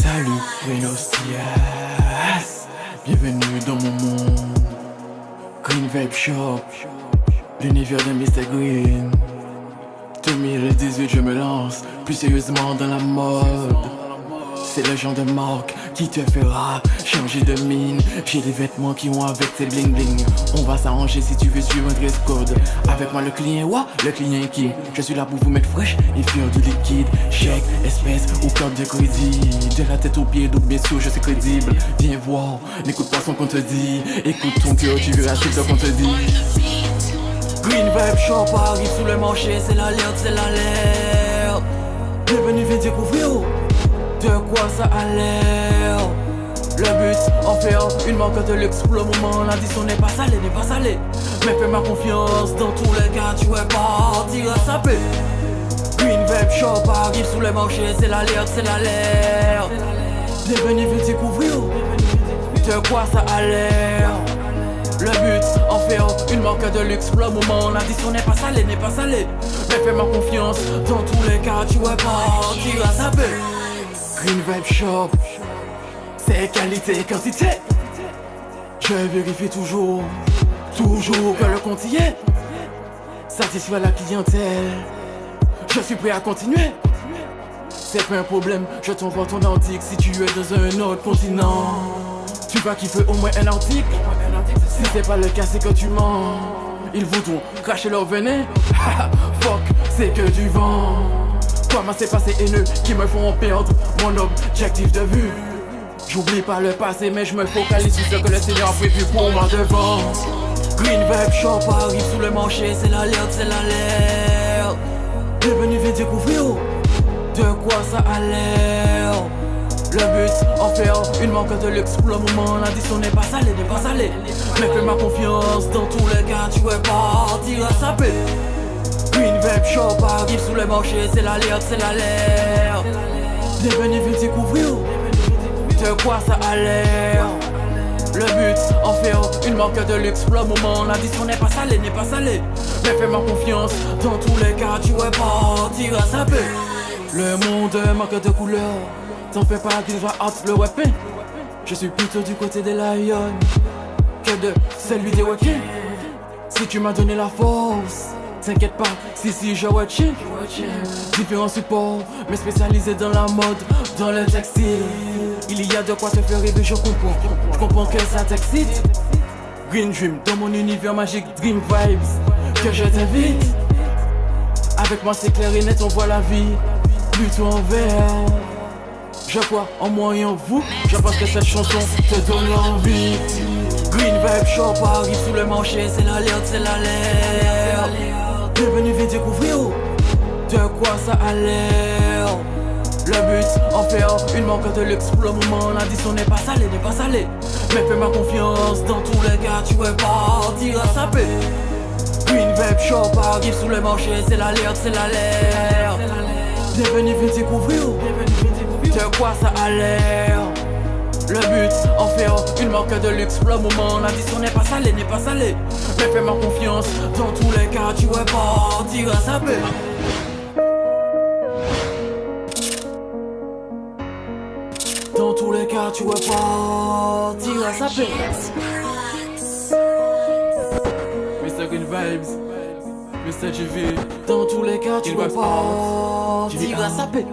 Salut, Buenos dias. Bienvenue dans mon monde. Green Vape Shop, l'univers de Mr. Green. 2018, je me lance plus sérieusement dans la mode. C'est le genre de marque qui te fera changer de mine. J'ai des vêtements qui vont avec tes bling bling. On va s'arranger si tu veux suivre un dress code. Avec moi le client, le client qui. Je suis là pour vous mettre fraîche et faire du liquide. Chèque, espèce ou carte de crédit. De la tête aux pieds, donc bien sûr je suis crédible. Viens voir, n'écoute pas son qu'on te dit. Écoute ton cœur, tu verras ce qu'on te dit. Green Vape Shop arrive sous le marché, c'est l'alerte, c'est l'alerte. Bienvenue, viens découvrir de quoi ça a l'air. Le but, en faire une marque de luxe. Pour le moment, l'addition n'est pas salée, n'est pas salée. Mais fais-moi confiance, dans tous les cas, tu es parti à saper. Green Vape Shop arrive sous le marché, c'est l'alerte, c'est l'alerte. Bienvenue, viens découvrir de quoi ça a l'air. Le but, en faire une marque de luxe. Pour le moment, l'addition n'est pas salée, n'est pas salée. Mais fais-moi confiance, dans tous les cas, tu es parti à saper. Green Vape Shop, c'est qualité et quantité. Je vérifie toujours que le compte y est. Satisfait la clientèle, je suis prêt à continuer. C'est pas un problème, je t'envoie ton article si tu es dans un autre continent. Tu vas kiffer au moins un article. Si c'est pas le cas, c'est que tu mens. Ils voudront cracher leur venin. Fuck, c'est que du vent. Comment c'est passé haineux qui me font perdre mon objectif de vue. J'oublie pas le passé mais je me focalise sur ce que le Seigneur a prévu pour moi devant. Green Vape Shop arrive sous le marché, c'est l'alerte, c'est l'alerte. Bienvenue, viens découvrir de quoi ça a l'air. Le but, en faire une marque de luxe. Pour le moment, l'addition n'est pas salée, n'est pas salée. Mais fais-moi confiance, dans tous les cas, tu es parti à saper. Green Vape Shop arrive sous le marché, c'est l'alerte, c'est l'alerte. Bienvenue, viens découvrir de quoi ça a l'air. Le but, en faire une marque de luxe. Pour le moment, l'addition n'est pas salée, n'est pas salée. Mais fais-moi confiance, dans tous les cas, tu es parti à saper. Le monde manque de couleurs, t'en fais pas qu'il va hâte le weapon. Je suis plutôt du côté des lions que de celui des wakins. Si tu m'as donné la force, t'inquiète pas, si je watch. Différents supports, mais spécialisés dans la mode, dans le textile. Il y a de quoi te faire rêver, je comprends que ça t'excite. Green Dream, dans mon univers magique, Dream Vibes, que je t'invite. Avec moi c'est clair et net, on voit la vie plutôt en vert. Je crois en moi et en vous, je pense que cette chanson te donne envie. Green Vape Shop arrive sous le marché, c'est l'alerte, c'est l'alerte. Bienvenue, viens découvrir de quoi ça a l'air. Le but, en faire une marque de luxe. Pour le moment, l'addition n'est pas salée, n'est pas salée. Mais fais-moi confiance, dans tous les cas, tu es parti à saper. Green Vape Shop arrive sous le marché, c'est l'alerte, c'est l'alerte. Bienvenue, viens découvrir de quoi ça a l'air. Le but, en faire une marque de luxe. Pour le moment, l'addition n'est pas salée, n'est pas salée. Mais fais-moi confiance, dans tous les cas, tu es parti à saper. Dans tous les cas, tu es parti à saper. Mr. Green Vibes, Mr. GV. Dans tous les cas, tu es parti à saper.